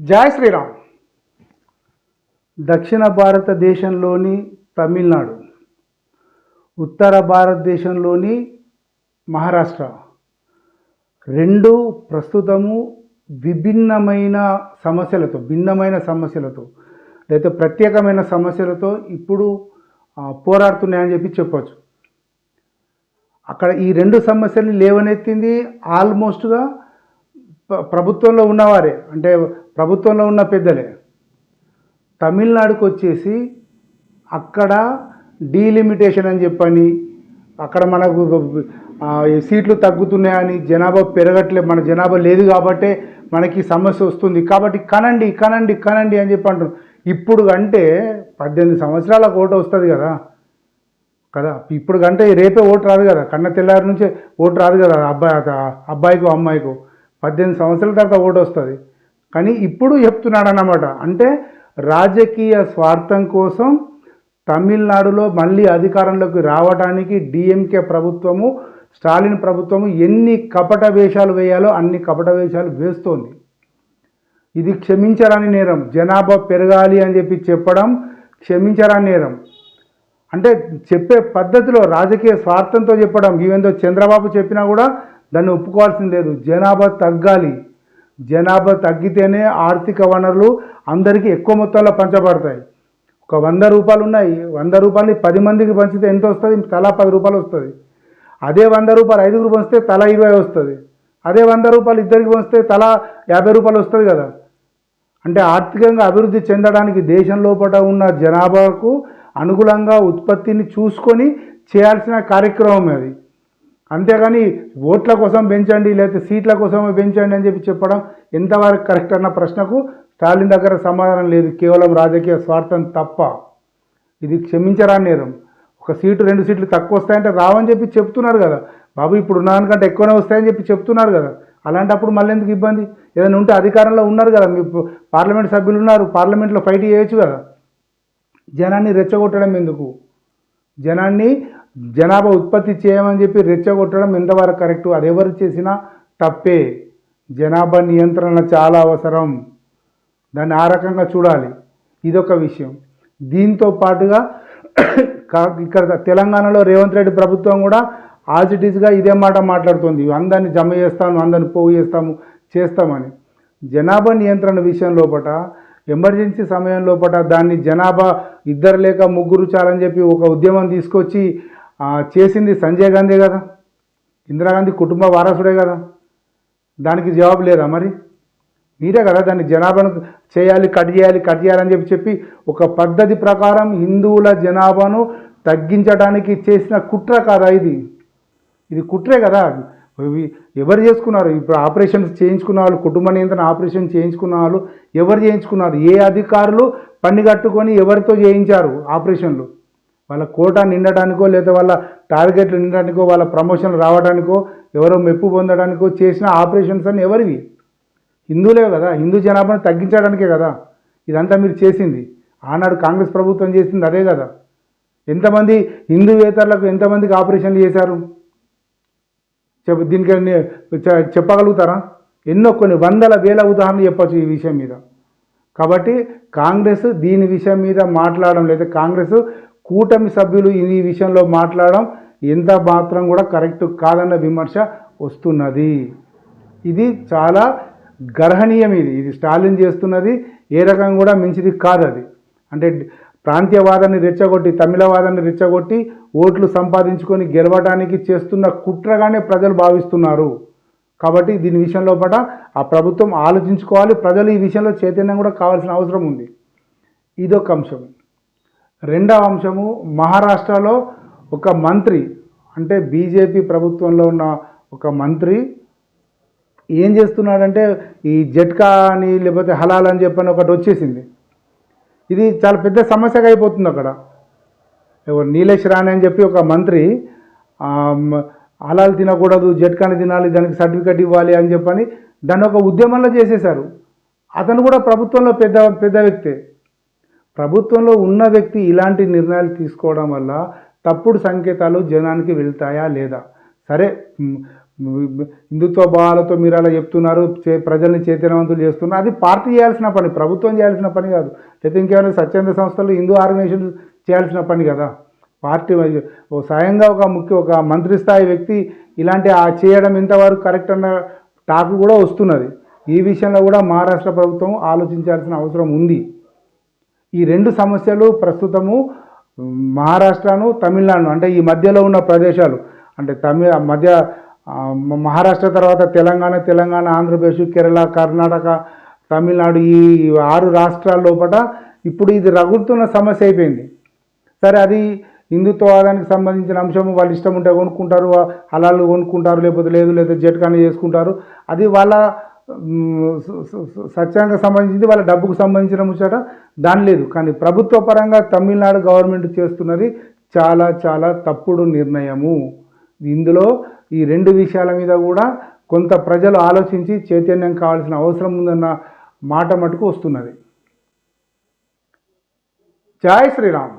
జై శ్రీరామ్. దక్షిణ భారతదేశంలోని తమిళనాడు, ఉత్తర భారతదేశంలోని మహారాష్ట్ర రెండు ప్రస్తుతము భిన్నమైన సమస్యలతో లేదా ప్రత్యేకమైన సమస్యలతో ఇప్పుడు పోరాడుతున్నాయని చెప్పొచ్చు. అక్కడ ఈ రెండు సమస్యల్ని లేవనెత్తింది ఆల్మోస్ట్గా ప్రభుత్వంలో ఉన్నవారే, అంటే ప్రభుత్వంలో ఉన్న పెద్దలే. తమిళనాడుకు వచ్చేసి అక్కడ డీలిమిటేషన్ అని చెప్పని, అక్కడ మనకు సీట్లు తగ్గుతున్నాయని, జనాభా పెరగట్లే, మన జనాభా లేదు కాబట్టే మనకి సమస్య వస్తుంది, కాబట్టి కనండి కనండి కనండి అని చెప్పి అంటున్నారు. ఇప్పుడు కంటే 18 సంవత్సరాలకు ఓటు వస్తుంది కదా. ఇప్పుడు కంటే రేపే ఓటు రాదు కదా, కన్న తెల్లారి నుంచే ఓటు రాదు కదా. అబ్బాయికో అమ్మాయికో 18 సంవత్సరాల తర్వాత ఓటు వస్తుంది. కానీ ఇప్పుడు చెప్తున్నాడు అన్నమాట. అంటే రాజకీయ స్వార్థం కోసం తమిళనాడులో మళ్ళీ అధికారంలోకి రావడానికి డిఎంకే ప్రభుత్వము, స్టాలిన్ ప్రభుత్వము ఎన్ని కపట వేషాలు వేయాలో అన్ని కపట వేషాలు వేస్తోంది. ఇది క్షమించరాని నేరం. జనాభా పెరగాలి అని చెప్పడం క్షమించరాని నేరం. అంటే చెప్పే పద్ధతిలో రాజకీయ స్వార్థంతో చెప్పడం, ఈవెందో చంద్రబాబు చెప్పినా కూడా దాన్ని ఒప్పుకోవాల్సింది లేదు. జనాభా తగ్గాలి, జనాభా తగ్గితేనే ఆర్థిక వనరులు అందరికీ ఎక్కువ మొత్తంలో పంచబడతాయి. ఒక 100 రూపాయలు ఉన్నాయి, 100 రూపాయలు 10 మందికి పంచితే ఎంత వస్తుంది? తలా 10 రూపాయలు వస్తుంది. అదే 100 రూపాయలు 5గురు పంచితే తలా 20 వస్తుంది. అదే 100 రూపాయలు ఇద్దరికి పంచితే తలా 50 రూపాయలు వస్తుంది కదా. అంటే ఆర్థికంగా అభివృద్ధి చెందడానికి దేశం లోపల ఉన్న జనాభాకు అనుగుణంగా ఉత్పత్తిని చూసుకొని చేయాల్సిన కార్యక్రమం అది. అంతేగాని ఓట్ల కోసం పెంచండి లేకపోతే సీట్ల కోసం పెంచండి అని చెప్పడం ఎంతవరకు కరెక్ట్ అన్న ప్రశ్నకు స్టాలిన్ దగ్గర సమాధానం లేదు. కేవలం రాజకీయ స్వార్థం తప్ప. ఇది క్షమించరాని నేరం. ఒక సీటు 2 సీట్లు తక్కువ వస్తాయంటే రావని చెప్తున్నారు కదా బాబు. ఇప్పుడు ఉన్నదానికంటే ఎక్కువనే వస్తాయని చెప్తున్నారు కదా. అలాంటప్పుడు మళ్ళీ ఎందుకు ఇబ్బంది? ఏదైనా ఉంటే అధికారంలో ఉన్నారు కదా, మీ పార్లమెంట్ సభ్యులు ఉన్నారు, పార్లమెంట్లో ఫైట్ చేయొచ్చు కదా. జనాన్ని రెచ్చగొట్టడం ఎందుకు? జనాభా ఉత్పత్తి చేయమని రెచ్చగొట్టడం ఎంతవరకు కరెక్టు? అది ఎవరు చేసినా తప్పే. జనాభా నియంత్రణ చాలా అవసరం, దాన్ని ఆ రకంగా చూడాలి. ఇదొక విషయం. దీంతో పాటుగా ఇక్కడ తెలంగాణలో రేవంత్ రెడ్డి ప్రభుత్వం కూడా యాజ్ ఇట్ ఈస్గా ఇదే మాట మాట్లాడుతుంది. అందరినీ జమ చేస్తాము, అందరిని పోగు చేస్తామని. జనాభా నియంత్రణ విషయం లోపల ఎమర్జెన్సీ సమయం లోపల దాన్ని జనాభా 2 లేక 3 చాలని ఒక ఉద్యమం తీసుకొచ్చి చేసింది సంజయ్ గాంధీ కదా, ఇందిరాగాంధీ కుటుంబ వారసుడే కదా. దానికి జవాబు లేదా? మరి మీరే కదా దాన్ని జనాభాను కట్ చేయాలని చెప్పి ఒక పద్ధతి ప్రకారం హిందువుల జనాభాను తగ్గించడానికి చేసిన కుట్ర కాదా ఇది కుట్రే కదా. ఎవరు చేసుకున్నారు? ఇప్పుడు ఆపరేషన్స్ చేయించుకున్న వాళ్ళు, కుటుంబ నియంత్రణ ఆపరేషన్ చేయించుకున్న వాళ్ళు ఎవరు చేయించుకున్నారు? ఏ అధికారులు పని కట్టుకొని ఎవరితో చేయించారు ఆపరేషన్లు? వాళ్ళ కోటా నిండటానికో లేదా వాళ్ళ టార్గెట్లు నిండటానికో వాళ్ళ ప్రమోషన్లు రావడానికో ఎవరో మెప్పు పొందడానికో చేసిన ఆపరేషన్స్ అని ఎవరివి? హిందువులే కదా. హిందూ జనాభాను తగ్గించడానికే కదా ఇదంతా మీరు చేసింది. ఆనాడు కాంగ్రెస్ ప్రభుత్వం చేసింది అదే కదా. ఎంతమంది హిందూయేతరులకు ఎంతమందికి ఆపరేషన్లు చేశారు? దీనికి చెప్పగలుగుతారా? కొన్ని వందల వేల ఉదాహరణలు చెప్పచ్చు ఈ విషయం మీద. కాబట్టి కాంగ్రెస్ దీని విషయం మీద మాట్లాడడం, లేదా కాంగ్రెస్ కూటమి సభ్యులు ఈ విషయంలో మాట్లాడడం ఎంత మాత్రం కూడా కరెక్ట్ కాదన్న విమర్శ వస్తున్నది. ఇది చాలా గర్హనీయం. ఇది స్టాలిన్ చేస్తున్నది ఏ రకంగా కూడా మంచిది కాదు. అది అంటే ప్రాంతీయవాదాన్ని రెచ్చగొట్టి, తమిళవాదాన్ని రెచ్చగొట్టి ఓట్లు సంపాదించుకొని గెలవడానికి చేస్తున్న కుట్రగానే ప్రజలు భావిస్తున్నారు. కాబట్టి దీని విషయంలో ఆ ప్రభుత్వం ఆలోచించుకోవాలి. ప్రజలు ఈ విషయంలో చైతన్యం కూడా కావాల్సిన అవసరం ఉంది. ఇదొక అంశం. రెండవ అంశము, మహారాష్ట్రలో ఒక మంత్రి, అంటే బీజేపీ ప్రభుత్వంలో ఉన్న ఒక మంత్రి ఏం చేస్తున్నాడంటే ఈ జట్కా అని లేకపోతే హలాల్ అని చెప్పని ఒకటి వచ్చేసింది. ఇది చాలా పెద్ద సమస్యగా అయిపోతుంది. అక్కడ నీలేష్ రాణే అని చెప్పి ఒక మంత్రి హలాల్ తినకూడదు, జట్కాని తినాలి, దానికి సర్టిఫికెట్ ఇవ్వాలి అని చెప్పని దాన్ని ఒక ఉద్యమంలో చేసేశారు. అతను కూడా ప్రభుత్వంలో పెద్ద వ్యక్తే. ప్రభుత్వంలో ఉన్న వ్యక్తి ఇలాంటి నిర్ణయాలు తీసుకోవడం వల్ల తప్పుడు సంకేతాలు జనానికి వెళ్తాయా లేదా? సరే, హిందుత్వ భావాలతో మీరు అలా చెప్తున్నారు, ప్రజల్ని చైతన్యవంతులు చేస్తున్నారు. అది పార్టీ చేయాల్సిన పని, ప్రభుత్వం చేయాల్సిన పని కాదు. లేకపోతే ఇంకేమైనా స్వచ్ఛంద సంస్థలు, హిందూ ఆర్గనైజేషన్ చేయాల్సిన పని కదా. పార్టీ స్వయంగా ఒక మంత్రి స్థాయి వ్యక్తి ఇలాంటి చేయడం ఇంతవరకు కరెక్ట్ అన్న టాక్ కూడా వస్తున్నది. ఈ విషయంలో కూడా మహారాష్ట్ర ప్రభుత్వం ఆలోచించాల్సిన అవసరం ఉంది. ఈ రెండు సమస్యలు ప్రస్తుతము మహారాష్ట్రను, తమిళనాడును, అంటే ఈ మధ్యలో ఉన్న ప్రదేశాలు, అంటే మహారాష్ట్ర తర్వాత తెలంగాణ, ఆంధ్రప్రదేశ్, కేరళ, కర్ణాటక, తమిళనాడు, ఈ 6 రాష్ట్రాల లోపల ఇప్పుడు ఇది రగులుతున్న సమస్య అయిపోయింది. సరే, అది హిందుత్వవాదానికి సంబంధించిన అంశము, వాళ్ళు ఇష్టం ఉంటే కొనుక్కుంటారు, హలాలు కొనుక్కుంటారు, లేకపోతే లేదా జట్కాని చేసుకుంటారు. అది వాళ్ళ సత్యాంగం సంబంధించింది, వాళ్ళ డబ్బుకు సంబంధించిన ముచ్చట, దాని లేదు. కానీ ప్రభుత్వ పరంగా తమిళనాడు గవర్నమెంట్ చేస్తున్నది చాలా చాలా తప్పుడు నిర్ణయము. ఇందులో ఈ 2 విషయాల మీద కూడా కొంత ప్రజలు ఆలోచించి చైతన్యం కావాల్సిన అవసరం ఉందన్న మాట మటుకు వస్తున్నది. జై శ్రీరామ్.